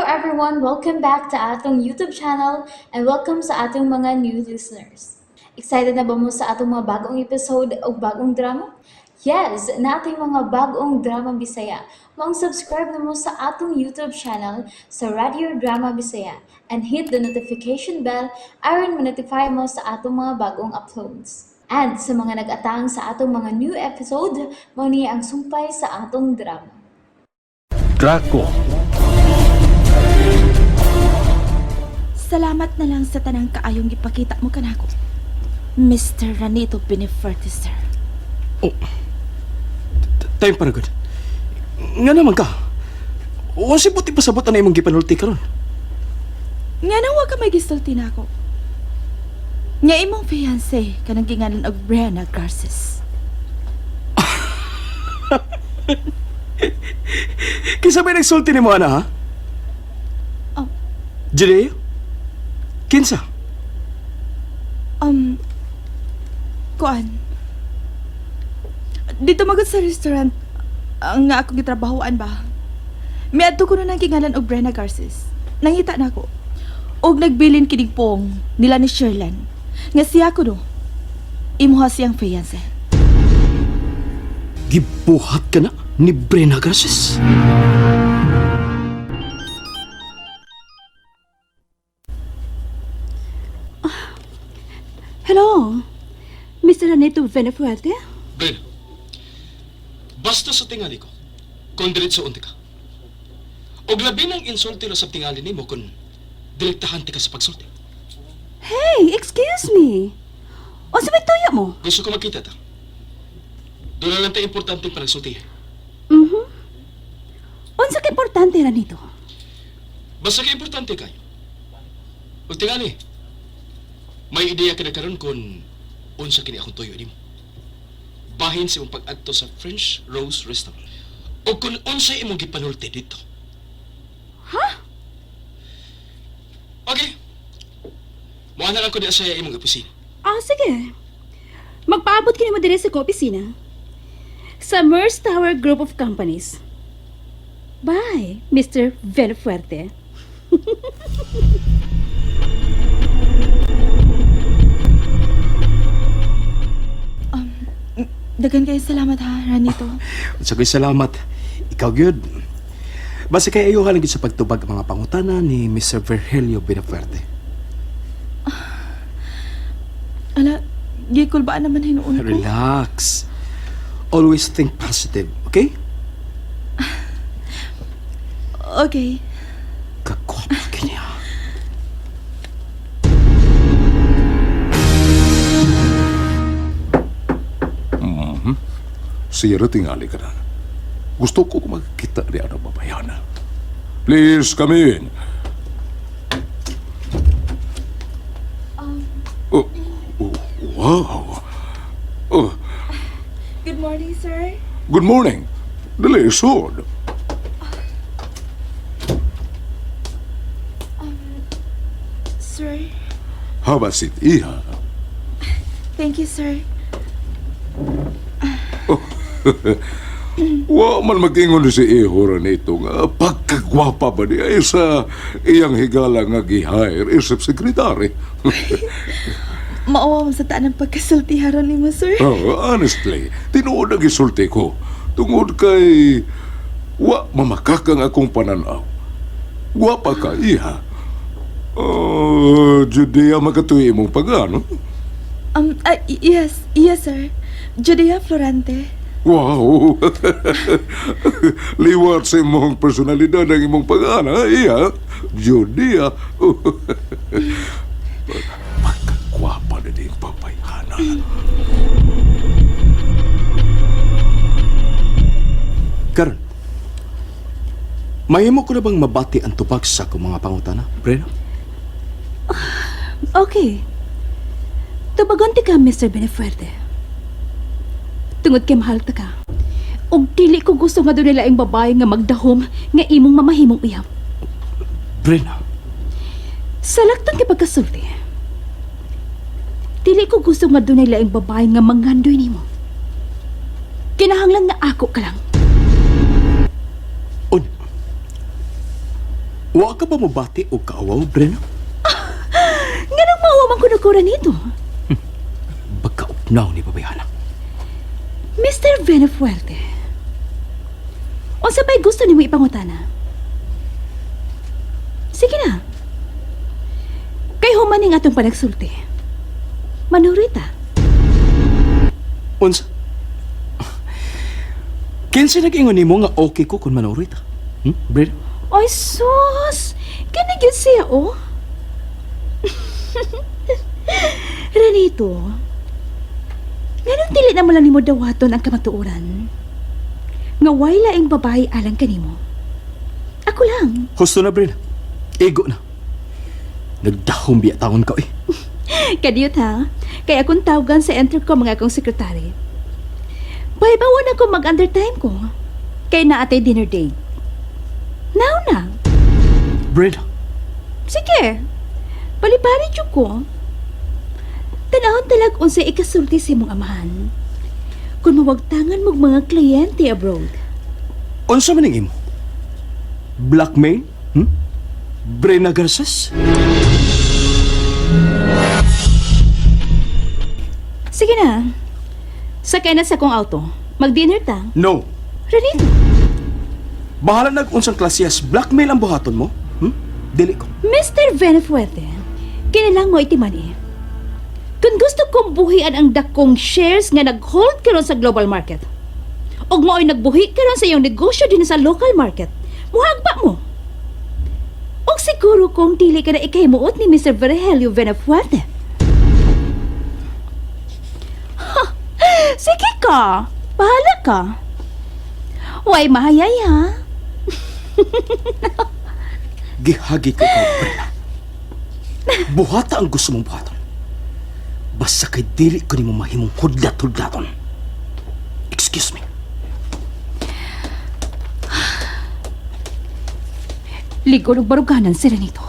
everyone, welcome back to atong YouTube channel and welcome sa atong mga new listeners. Excited na ba mo sa atong mga bagong episode o bagong drama? Yes, na ating mga bagong drama Bisaya. Mag-subscribe na mo sa atong YouTube channel sa Radio Drama Bisaya and hit the notification bell aron ma-notify mo sa atong mga bagong uploads. And sa mga nag-atang sa atong mga new episode, mo niya ang sumpay sa atong drama. Drako. Salamat na lang sa tanang kaayong ipakita mo kanako, Mr. Ranito Biniferti, sir. Oh. Time para good. Nga naman ka. O si buti pasabot na imong gipanulti karon. Nga nang wag ka may gisulti na ako. Nga imong fiancé kanang gingalan og Brianna Garces. Kinsa may nagsulti ni mo ana ha? Oh. Judea? Kinsa? Kuan. Dito magod sa restaurant ang nga akong gitrabahoan ba. Miadto ko na nang gingalan og Brianna Garces. Nangita na ako. Og nagbilin kinig pong nila ni Sherlan. Nga siya ko do. Imuha siyang fiancé. Gibuhat ka na ni Brena Garces? Hello, Mr. Ranito Benefuerte? Ben, basta sa tingali ko, kung diretso unti ka. Og labi ng insulti na sa tingali ni mo kung direktahan ti ka sa pagsulti. Hey, excuse me. O sa may tuya mo? Gusto ko makita ta. Doon na lang tayo importante pa nagsulti. Unsa ka importante Ranito? Basta ka importante kayo. Og tingali, may ideya ka na karon kung unsa kini akong tuyo nimo. Bahin sa imong pag-adto sa French Rose Restaurant. O kung unsa imong gipanulti dito. Ha? Okay. Muha na lang ko di sa imong opisina. Sige. Magpaabot ka mo dire sa opisina. Sa Merce Tower Group of Companies. Bye, Mr. Benefuerte. Dagan kayo salamat ha, Ranito. Sagoy salamat. Ikaw gyud. Basta kay ayuhan gyud sa pagtubag ang mga pangutana ni Mr. Virgilio Benefuerte. Ala, gikol ba naman hinuon ko? Relax. Always think positive, okay? Okay. Kagwapa kanya. Sira tingali ka na. Gusto ko makikita di ano babayana. Please, come in. Oh, wow. Oh, Good morning, sir. good morning. Dali, sword. Sir. Have a seat, iha. Thank you, sir. Wa man mag-ingon si Ihora nito nga pagkagwapa ba niya sa iyang higala nga gi-hire isip sekretary. Maawa mo sa taan ng pagkasultiharon ni mo, sir. Honestly, tinuod na gisulti ko. Tungod kay wa mamakakang akong pananaw. Gwapa ka, iha. Judea makatuwi mong pag-ano? Yes, sir. Judea Florante. Wow! Liwat sa imong personalidad ang imong pag-ana, iya. Judea. Pagkagwapa na din papayana. Karon. Mahimo ko na bang mabati ang tubag sa akong mga pangutana, Brena? Okay. Tubagon ti ka, Mr. Benefuerte. Tungod kay mahal ta ka. Og dili ko gusto nga doon nila ang babae nga magdahom nga imong mamahimong uyab. Brena, Sa laktang kay pagkasulti. Dili ko gusto nga doon nila ang babae nga manghandoy nimo. Kinahanglan nga ako ka lang. Wa ka ba mabati o kaawaw, Brena? Nga nang mauwamang kunukura nito. Pagkaupnaw ni babayana. Mr. Benefuerte. O sa may gusto ni mo ipangutana? Sige na. Kay humaning atong panagsulti. Manurita. Unsa? Kinsa nag-ingon nimo nga okay ko kung manorit? Brena? Ay, sus! Kinigit siya, oh. Renito, ganun dili na mo lang ni mo dawaton ang kamatuoran. Nga way laing babae alang kanimo. Ako lang. Husto na, Brena. Ego na. Nagdahom biya taon ka, eh. Kadiyot ha, kaya akong tawagan sa intercom mga akong sekretary. Bahibawan ako mag-undertime ko. Kaya na atay dinner date. Now na. Brena, Sige. Paliparin yun ko. Tanahon talag unsa ikasulti sa imong amahan. Kung mawagtangan mo mga kliyente abroad. unsa man imo? Blackmail? Brena Garces? Sige na. Sakay na sa kong auto. Mag-dinner ta. No. Renito. Bahala nag-unsang klasiyas. Blackmail ang buhaton mo? Dili ko. Mr. Benefuerte, kinilang mo itiman eh. Kung gusto kong buhian ang dakong shares nga nag-hold karon sa global market, og mo ay nagbuhi karon sa iyong negosyo din sa local market, muhagba mo. Og siguro kung dili ka na ikahimuot ni Mr. Virgilio Benefuerte. Ha! Sige ka! Bahala ka! Way mahayay ha! Gihagi ko ka, Brena. Buhata ang gusto mong buhaton. Basta kay dili ko ni mo mahimong hudlat-hudlaton. Excuse me. Ligo ng baruganan si Renito.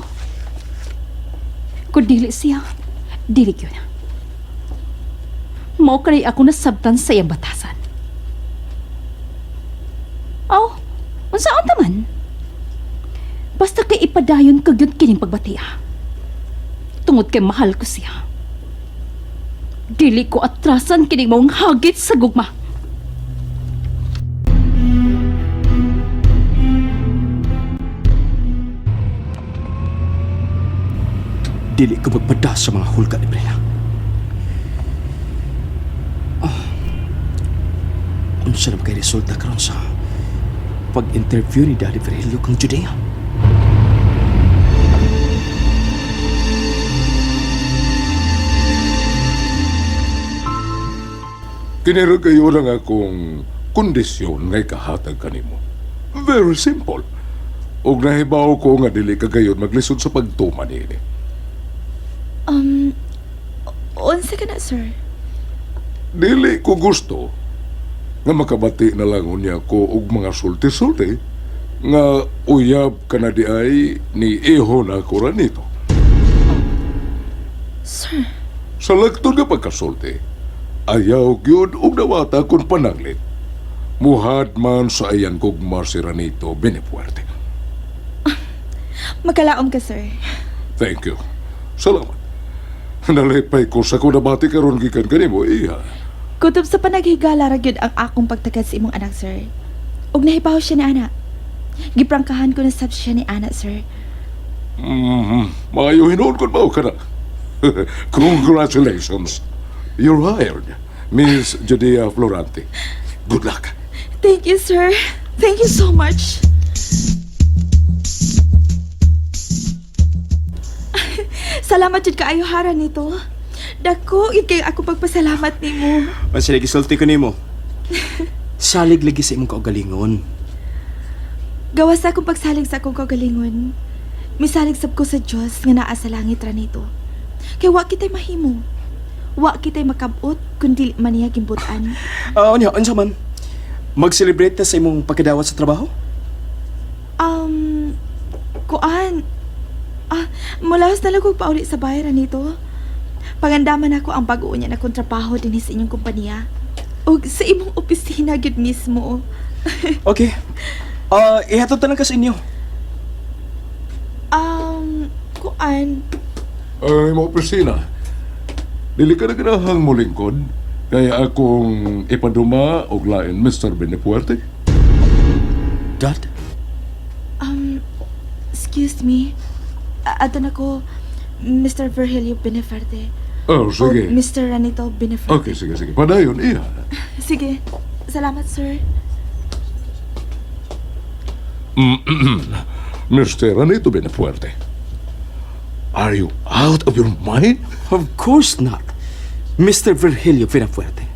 Kung dili siya, dili yun. Mao kay ako nasabtan sa iyang batasan. Oh, unsaon taman? Basta kay ipadayon kagyud kining pagbatiya. Tungod kay mahal ko siya. Dili ko atrasan kining maong hagit sa gugma. Dili ko magpada sa mga hulga ni Brena. Unsa na ba kay resulta karon sa pag-interview ni Daddy Virgilio kang Judea? Kinira kayo lang akong kondisyon ngay kahatag kanimo. Very simple. Og nahibaw ko nga dili ka gayon maglisod sa pagtuman nini. Unsa ka na, sir? Dili ko gusto nga makabati na lang unya ko og mga sulti-sulti nga uyab ka na di ay ni iho na ko ranito. Sir, Sa lagtod nga pagkasulti, ayaw gyud og nawata kun pananglit. Muhad man sa ayan gugma si Ranito Benefuerte. magkalaom ka, sir. Thank you. Salamat. Nalipay ko sa kunabati karon gikan kanimo iya. Kutob sa panaghigala ra gyud ang akong pagtagad sa imong anak, sir. Og nahibaw siya ni ana. Giprangkahan ko na sab siya ni ana, sir. Maayo hinuon kon ba ka na? Congratulations. You're hired, Miss Judea Florante. Good luck. Thank you, sir. Thank you so much. Salamat jud kaayo hara nito. Dako gid kay ako pagpasalamat nimo. Unsa lagi sulti ko nimo? Salig lagi sa imong kaugalingon. Gawas akong pagsalig sa akong kagalingon. Misalig sab ko sa Dios nga naa sa langit ra nito. Kay wa kitay mahimo. Wa kitay makabot kundi man niya gimbutan. Unya, unsa man? Mag-celebrate ta sa imong pagkadawat sa trabaho? Kuan. Mulahos na lang kong pauli sa bahay ra nito. Pagandaman ako ang bago niya na kontrabaho din sa inyong kumpanya. O sa imong opisina gyud mismo. Okay. Ihatod ta lang ka sa inyo. An, Ay, mo opisina. Dili ka na ganahang mo lingkod. Kaya akong ipaduma og lain Mr. Benefuerte. Dad? excuse me. Ato na ko, Mr. Virgilio Benefarte. Oh, O sige. Mr. Ranito Benefarte. Okay, sige. Padayon, iya. Sige. Salamat, sir. Mr. Ranito Benefuerte. Are you out of your mind? Of course not. Mr. Virgilio Pinafuerte.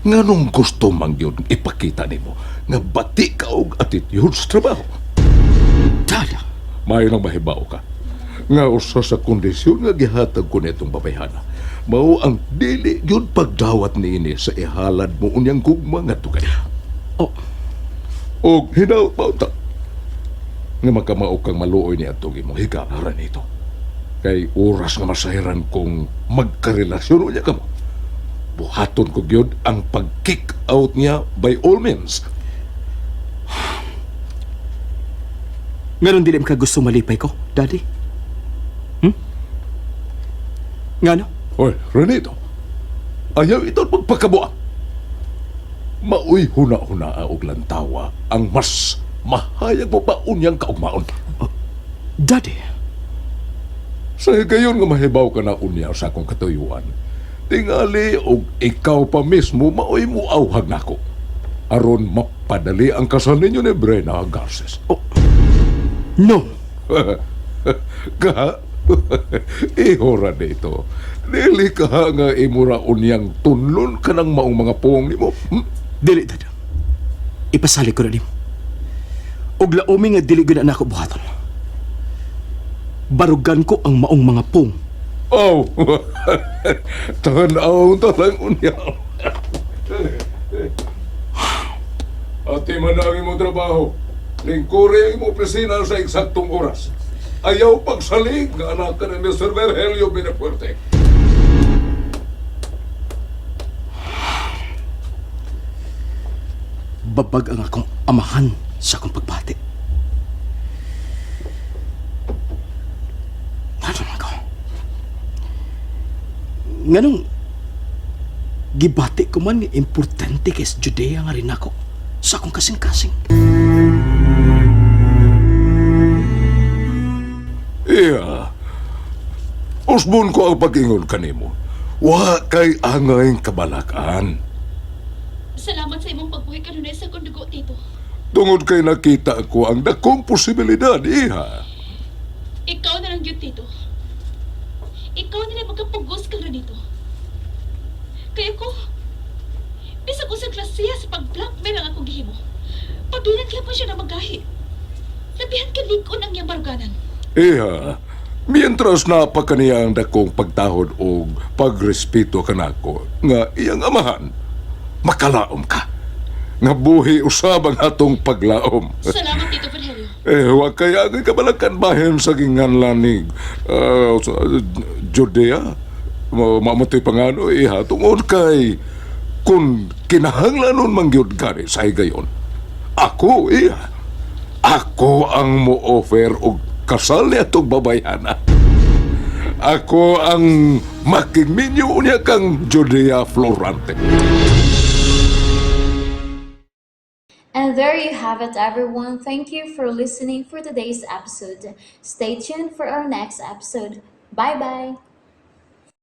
Nganong gusto mang yun ipakita nimo nga bati ka og attitude sa trabaho? Dad, Mayo nang mahibaw ka. Nga usa sa kondisyon nga gihatag ko nitong babayhana. Mao ang dili yun pagdawat niini sa ihalad mo unyang gugma nga tugay. Oh. Og hinaut pa ta. Nga makamao kang maluoy ni atong imong higala nito. Kay oras nga masahiran kong magkarelasyon niya ka mo. Buhaton ko gyud ang pag-kick out niya by all means. Meron dili ka gusto malipay ko, Daddy? Ngano? Hoy, Renito. Ayaw ito'y pagpakabuang. Maoy huna-huna og lantawa ang mas mahayag mo pa unyang kaugmaon. Daddy? Sa gayon nga mahibaw ka na unya sa akong katuyuan, tingali og ikaw pa mismo maoy mo awhag nako. Aron mapadali ang kasal ninyo ni Brena Garces. Oh. No. Ka? Ihora dito. Dili ka nga imura unyang tunlon ka ng maong mga puong nimo. Dili, Dad. Ipasali ko na nimo. Og laomi nga dili gina na ako buhaton. Barugan ko ang maong mga pong. Oh, tanaw talang unya. Ati manangin mo trabaho. Lingkuri ang mo opisina sa eksaktong oras. Ayaw pagsalig nga anak ka ni Mr. Virgilio Benefuerte. Babag ang akong amahan sa akong pagbati. Ano na ko? Nganong gibati ko man nga importante kay sa Judea nga rin ako sa akong kasing-kasing. Iya. Usbon ko ang pag-ingon kanimo. Wa kay angay kabalakan. Salamat sa imong pagbuhay kanunay sa kundugo, Tito. Tungod kay nakita ko ang dakong posibilidad, iha. Ikaw na lang yun, Tito. Ikaw na lang magkapagos ka dito. Kaya ko, bisag usang klasiya sa pag-blackmail ang akong gihimo. Pabilang kaya pa siya na magahi. Labihan ka likon ang iyang baruganan. Iha, mientras na pa kaniya ang dakong pagtahod o pagrespeto kanako nga iyang amahan, makalaom ka. Nga buhi usab ang atong paglaom. Salamat, Tito Virgilio. Wa kaya ang kabalakan bahin sa ginganlan ni Judea. Mamatay pangano, iha, tungod kay kung kinahanglanon mangyod gani sa higayon. Ako, iha. Ako ang mo-offer og kasal niya itong babayana. Ako ang makingminyo niya kang Judea Florante. And there you have it, everyone. Thank you for listening for today's episode. Stay tuned for our next episode. Bye bye.